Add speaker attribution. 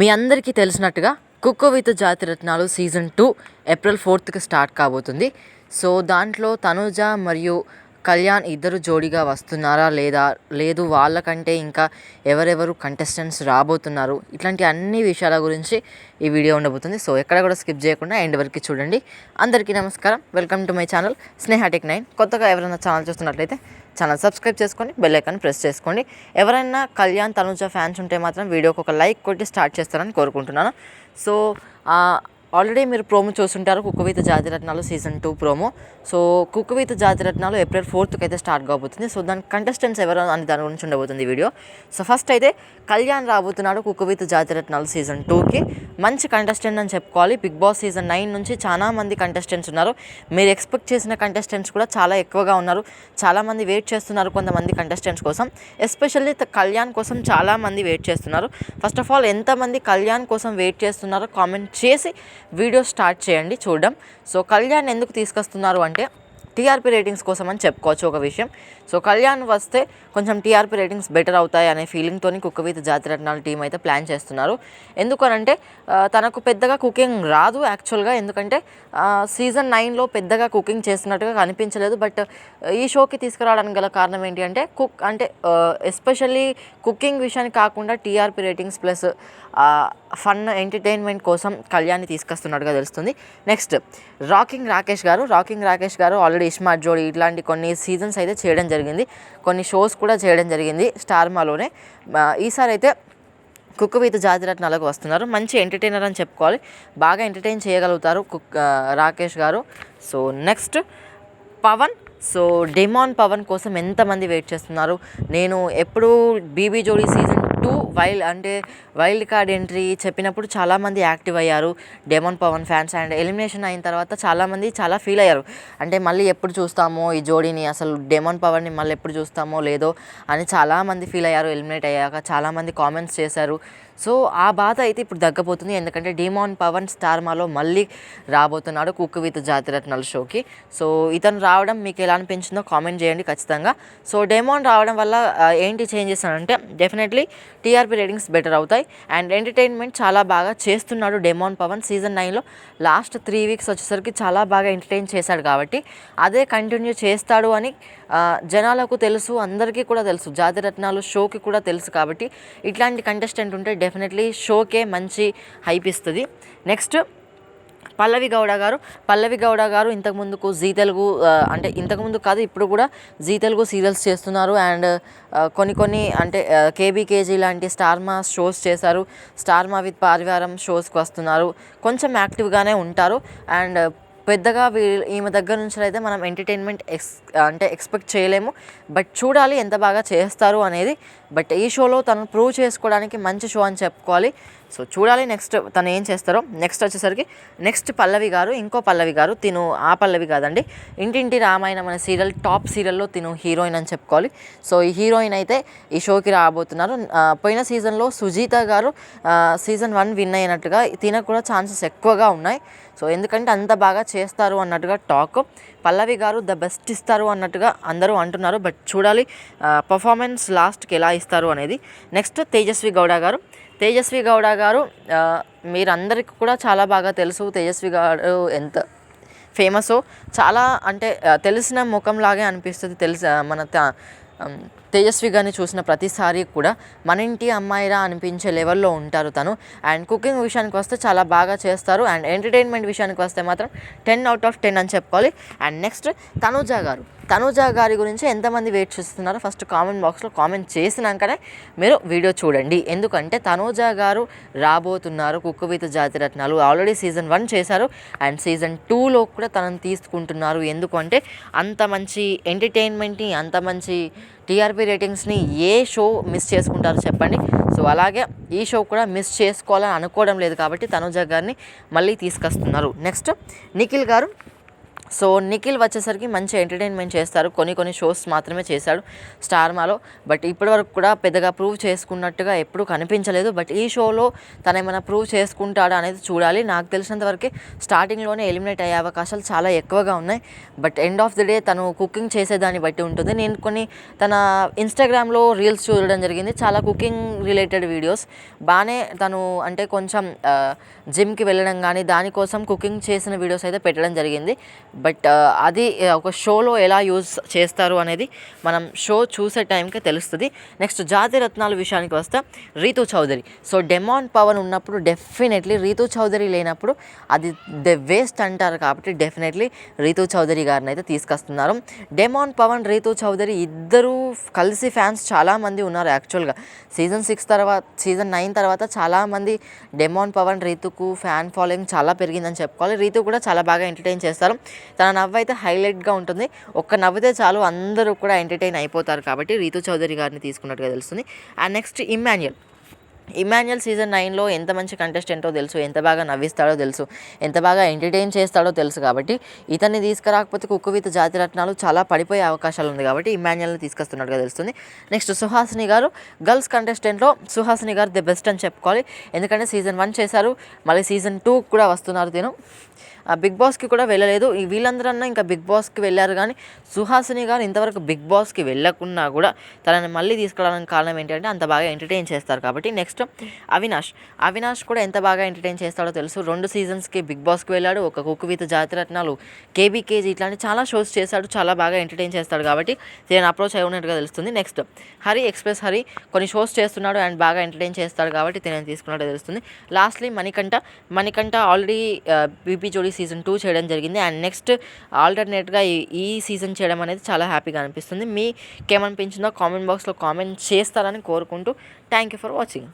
Speaker 1: మీ అందరికీ తెలిసినట్టుగా cook with Jathiratnalu season 2 April 4కి స్టార్ట్ కాబోతుంది. సో దాంట్లో తనూజ మరియు కళ్యాణ్ ఇద్దరు జోడీగా వస్తున్నారా లేదు వాళ్ళకంటే ఇంకా ఎవరెవరు కంటెస్టెంట్స్ రాబోతున్నారు, ఇట్లాంటి అన్ని విషయాల గురించి ఈ వీడియో ఉండబోతుంది. సో ఎక్కడ కూడా స్కిప్ చేయకుండా ఎండ్ వరకు చూడండి. అందరికీ నమస్కారం, welcome to my channel Sneha tech 9. కొత్తగా ఎవరైనా ఛానల్ చూస్తున్నట్లయితే ఛానల్ సబ్స్క్రైబ్ చేసుకొని బెల్ ఐకాన్ ప్రెస్ చేసుకోండి. ఎవరైనా కళ్యాణ్ తనూజ ఫ్యాన్స్ ఉంటే మాత్రం వీడియోకి ఒక లైక్ కొట్టి స్టార్ట్ చేస్తారని కోరుకుంటున్నాను. సో ఆల్రెడీ మీరు ప్రోమో చూస్తుంటారు, cook with Jathiratnalu season 2 promo. So cook with Jathiratnalu April 4కి అయితే స్టార్ట్ కాబోతుంది. సో దాని కంటెస్టెంట్స్ ఎవరు అని దాని గురించి ఉండబోతుంది వీడియో. సో ఫస్ట్ అయితే కళ్యాణ్ రాబోతున్నాడు కుక్ విత్ జాతిరత్నాలు సీజన్ 2కి. మంచి కంటెస్టెంట్ అని చెప్పుకోవాలి. బిగ్ బాస్ సీజన్ 9 నుంచి చాలా మంది కంటెస్టెంట్స్ ఉన్నారు. మీరు ఎక్స్పెక్ట్ చేసిన కంటెస్టెంట్స్ కూడా చాలా ఎక్కువగా ఉన్నారు. చాలామంది వెయిట్ చేస్తున్నారు కొంతమంది కంటెస్టెంట్స్ కోసం. ఎస్పెషల్లీ కళ్యాణ్ కోసం చాలామంది వెయిట్ చేస్తున్నారు. ఫస్ట్ ఆఫ్ ఆల్ ఎంతమంది కళ్యాణ్ కోసం వెయిట్ చేస్తున్నారో కామెంట్ చేసి వీడియో స్టార్ట్ చేయండి చూడడం. సో కళ్యాణ్ ఎందుకు తీసుకొస్తున్నారు అంటే టీఆర్పీ రేటింగ్స్ కోసం అని చెప్పుకోవచ్చు ఒక విషయం. సో కళ్యాణ్ వస్తే కొంచెం టీఆర్పీ రేటింగ్స్ బెటర్ అవుతాయి అనే ఫీలింగ్తో కుక్ విత్ జాతిరత్నాలు టీం అయితే ప్లాన్ చేస్తున్నారు. ఎందుకనంటే తనకు పెద్దగా కుకింగ్ రాదు యాక్చువల్గా. ఎందుకంటే సీజన్ 9లో పెద్దగా కుకింగ్ చేస్తున్నట్టుగా కనిపించలేదు. బట్ ఈ షోకి తీసుకురావడానికి గల కారణం ఏంటి అంటే ఎస్పెషల్లీ కుకింగ్ విషయానికి కాకుండా TRP ratings plus fun entertainment కోసం కళ్యాణ్ని తీసుకొస్తున్నట్టుగా తెలుస్తుంది. నెక్స్ట్ రాకింగ్ రాకేష్ గారు ఆల్రెడీ ఇస్మార్ట్ జోడీ ఇట్లాంటి కొన్ని సీజన్స్ అయితే చేయడం జరిగింది, కొన్ని షోస్ కూడా చేయడం జరిగింది స్టార్మాలోనే. ఈసారి అయితే కుక్ విత్ జాతిరత్నాలకు వస్తున్నారు. మంచి ఎంటర్టైనర్ అని చెప్పుకోవాలి, బాగా ఎంటర్టైన్ చేయగలుగుతారు Rakesh garu. So next Pavan. So demon Pavan కోసం ఎంతమంది వెయిట్ చేస్తున్నారు. నేను ఎప్పుడు బీబీ జోడీ సీజన్ 2 వైల్డ్ కార్డ్ ఎంట్రీ చెప్పినప్పుడు చాలామంది యాక్టివ్ అయ్యారు demon Pavan fans. And elimination అయిన తర్వాత చాలామంది చాలా ఫీల్ అయ్యారు. అంటే మళ్ళీ ఎప్పుడు చూస్తామో ఈ జోడీని, అసలు డెమాన్ పవన్ని మళ్ళీ ఎప్పుడు చూస్తామో లేదో అని చాలామంది ఫీల్ అయ్యారు. ఎలిమినేట్ అయ్యాక చాలామంది కామెంట్స్ చేశారు. సో ఆ బాధ అయితే ఇప్పుడు తగ్గబోతుంది. ఎందుకంటే డెమాన్ పవన్ స్టార్మాలో మళ్ళీ రాబోతున్నాడు కుక్ విత్ జాతిరత్నాల షోకి. సో ఇతను రావడం మీకు ఎలా అనిపించిందో కామెంట్ చేయండి ఖచ్చితంగా. సో డెమాన్ రావడం వల్ల ఏంటి చేంజెస్ అంటే డెఫినెట్లీ టీఆర్పీ రేటింగ్స్ బెటర్ అవుతాయి. అండ్ ఎంటర్టైన్మెంట్ చాలా బాగా చేస్తున్నాడు డెమాన్ పవన్. సీజన్ 9లో లాస్ట్ 3 వీక్స్ వచ్చేసరికి చాలా బాగా ఎంటర్టైన్ చేశాడు కాబట్టి అదే కంటిన్యూ చేస్తాడు అని జనాలకు తెలుసు, అందరికీ కూడా తెలుసు, జాతిరత్నాలు షోకి కూడా తెలుసు. కాబట్టి ఇట్లాంటి కంటెస్టెంట్ ఉంటే డెఫినెట్లీ షోకే మంచి హైప్ ఇస్తుంది. నెక్స్ట్ పల్లవి గౌడ గారు ఇంతకుముందుకు జీ తెలుగు అంటే ఇంతకుముందు కాదు ఇప్పుడు కూడా జీ తెలుగు సీరియల్స్ చేస్తున్నారు. అండ్ కొన్ని అంటే కేబీకేజీ లాంటి స్టార్మా షోస్ చేశారు. స్టార్మా విత్ పారివారం షోస్కి వస్తున్నారు. కొంచెం యాక్టివ్గానే ఉంటారు. అండ్ పెద్దగా ఈమె దగ్గర నుంచి అయితే మనం ఎంటర్టైన్మెంట్ ఎక్స్పెక్ట్ చేయలేము. బట్ చూడాలి ఎంత బాగా చేస్తారు అనేది. బట్ ఈ షోలో తను ప్రూవ్ చేసుకోవడానికి మంచి షో అని చెప్పుకోవాలి. సో చూడాలి నెక్స్ట్ తను ఏం చేస్తారో. నెక్స్ట్ వచ్చేసరికి ఇంకో పల్లవి గారు తిను ఆ పల్లవి కాదండి, ఇంటింటి రామాయణం అనే సీరియల్ టాప్ సీరియల్లో తిను హీరోయిన్ అని చెప్పుకోవాలి. సో ఈ హీరోయిన్ అయితే ఈ షోకి రాబోతున్నారు. పోయిన సీజన్లో సుజీత గారు సీజన్ 1 విన్ అయినట్టుగా తినకు కూడా ఛాన్సెస్ ఎక్కువగా ఉన్నాయి. సో ఎందుకంటే అంత బాగా చేస్తారు అన్నట్టుగా టాక్. పల్లవి గారు ద బెస్ట్ ఇస్తారు అన్నట్టుగా అందరూ అంటున్నారు. బట్ చూడాలి పర్ఫార్మెన్స్ లాస్ట్కి ఎలా ఇస్తారు అనేది. నెక్స్ట్ తేజస్వి గౌడ గారు మీరందరికీ కూడా చాలా బాగా తెలుసు. తేజస్వి గారు ఎంత ఫేమసో చాలా అంటే తెలిసిన ముఖంలాగే అనిపిస్తుంది. మన తేజస్వి గారిని చూసిన ప్రతిసారి కూడా మన ఇంటి అమ్మాయిరా అనిపించే లెవెల్లో ఉంటారు తను. అండ్ కుకింగ్ విషయానికి వస్తే చాలా బాగా చేస్తారు. అండ్ ఎంటర్టైన్మెంట్ విషయానికి వస్తే మాత్రం 10/10 అని చెప్పుకోవాలి. అండ్ నెక్స్ట్ తనూజ గారి గురించి ఎంతమంది వెయిట్ చేస్తున్నారో ఫస్ట్ కామెంట్ బాక్స్లో కామెంట్ చేసినాకనే మీరు వీడియో చూడండి. ఎందుకంటే తనూజ గారు రాబోతున్నారు cook with Jathiratnalu. Already season 1 చేశారు అండ్ సీజన్ 2లో కూడా తనని తీసుకుంటున్నారు. ఎందుకంటే అంత మంచి ఎంటర్టైన్మెంట్ని, అంత మంచి టీఆర్పీ రేటింగ్స్ని ఏ షో మిస్ చేసుకుంటారో చెప్పండి. సో అలాగే ఈ షో కూడా మిస్ చేసుకోవాలని అనుకోవడం లేదు కాబట్టి తనూజ గారిని మళ్ళీ తీసుకొస్తున్నారు. నెక్స్ట్ నిఖిల్ సో నిఖిల్ వచ్చేసరికి మంచి ఎంటర్టైన్మెంట్ చేస్తారు. కొన్ని షోస్ మాత్రమే చేశాడు స్టార్ మాలో. బట్ ఇప్పటివరకు కూడా పెద్దగా ప్రూవ్ చేసుకున్నట్టుగా ఎప్పుడూ కనిపించలేదు. బట్ ఈ షోలో తను ఏమైనా ప్రూవ్ చేసుకుంటాడా అనేది చూడాలి. నాకు తెలిసినంత వరకు స్టార్టింగ్లోనే ఎలిమినేట్ అయ్యే అవకాశాలు చాలా ఎక్కువగా ఉన్నాయి. But end of the day తను కుకింగ్ చేసేదాన్ని బట్టి ఉంటుంది. నేను తన ఇన్స్టాగ్రామ్లో రీల్స్ చూడడం జరిగింది. చాలా కుకింగ్ రిలేటెడ్ వీడియోస్ బాగానే తను అంటే కొంచెం జిమ్కి వెళ్ళడం కానీ దానికోసం కుకింగ్ చేసిన వీడియోస్ అయితే పెట్టడం జరిగింది. బట్ అది ఒక షోలో ఎలా యూజ్ చేస్తారు అనేది మనం షో చూసే టైంకే తెలుస్తుంది. నెక్స్ట్ జాతి రత్నాల విషయానికి వస్తే రీతూ చౌదరి. సో డెమాన్ పవన్ ఉన్నప్పుడు డెఫినెట్లీ రీతూ చౌదరి లేనప్పుడు అది వేస్ట్ అంటారు. కాబట్టి డెఫినెట్లీ రీతూ చౌదరి గారిని అయితే తీసుకొస్తున్నారు. డెమాన్ పవన్ రీతూ చౌదరి ఇద్దరు కలిసి ఫ్యాన్స్ చాలామంది ఉన్నారు. యాక్చువల్గా సీజన్ 9 తర్వాత చాలామంది డెమాన్ పవన్ రీతుకు ఫ్యాన్ ఫాలోయింగ్ చాలా పెరిగిందని చెప్పుకోవాలి. రీతు కూడా చాలా బాగా ఎంటర్టైన్ చేస్తారు. తన నవ్వు అయితే హైలైట్గా ఉంటుంది. ఒక్క నవ్వితే చాలు అందరూ కూడా ఎంటర్టైన్ అయిపోతారు. కాబట్టి రీతూ చౌదరి గారిని తీసుకున్నట్టుగా తెలుస్తుంది. అండ్ నెక్స్ట్ ఇమాన్యుయల్ సీజన్ 9లో ఎంత మంచి కంటెస్టెంటో తెలుసు, ఎంత బాగా నవ్విస్తాడో తెలుసు, ఎంత బాగా ఎంటర్టైన్ చేస్తాడో తెలుసు. కాబట్టి ఇతన్ని తీసుకురాకపోతే కుక్కు విత్ జాతి రత్నాలు చాలా పడిపోయే అవకాశాలు ఉంది. కాబట్టి ఇమాన్యుయల్ని తీసుకొస్తున్నట్టుగా తెలుస్తుంది. నెక్స్ట్ సుహాసిని గారు. గర్ల్స్ కంటెస్టెంట్లో సుహాసిని గారు ది బెస్ట్ అని చెప్పుకోవాలి. ఎందుకంటే సీజన్ 1 చేశారు, మళ్ళీ సీజన్ 2 కూడా వస్తున్నారు. బిగ్ బాస్కి కూడా వెళ్ళలేదు. వీళ్ళందరన్నా ఇంకా బిగ్ బాస్కి వెళ్ళారు. కానీ సుహాసిని గారు ఇంతవరకు బిగ్ బాస్కి వెళ్ళకున్నా కూడా తనని మళ్ళీ తీసుకురావడానికి కారణం ఏంటంటే అంత బాగా ఎంటర్టైన్ చేస్తారు. కాబట్టి నెక్స్ట్ అవినాష్ కూడా ఎంత బాగా ఎంటర్టైన్ చేస్తాడో తెలుసు. 2 సీజన్స్కి బిగ్ బాస్కి వెళ్ళాడు. ఒక కుక్కు విత్ జాతి రత్నాలు, కేబీకేజీ ఇట్లాంటి చాలా షోస్ చేశాడు. చాలా బాగా ఎంటర్టైన్ చేస్తాడు. కాబట్టి నేను అప్రోచ్ అయి ఉన్నట్టుగా తెలుస్తుంది. నెక్స్ట్ ఎక్స్ప్రెస్ హరి కొన్ని షోస్ చేస్తున్నాడు అండ్ బాగా ఎంటర్టైన్ చేస్తాడు. కాబట్టి నేను తీసుకున్నట్టు తెలుస్తుంది. లాస్ట్లీ మణికంఠ ఆల్రెడీ బీపీ జోడీ సీజన్ 2 చేయడం జరిగింది. అండ్ నెక్స్ట్ ఆల్టర్నేట్గా ఈ సీజన్ చేయడం అనేది చాలా హ్యాపీగా అనిపిస్తుంది. మీకేమనిపించిందో కామెంట్ బాక్స్లో కామెంట్ చేస్తారని కోరుకుంటూ థ్యాంక్ యూ ఫర్ వాచింగ్.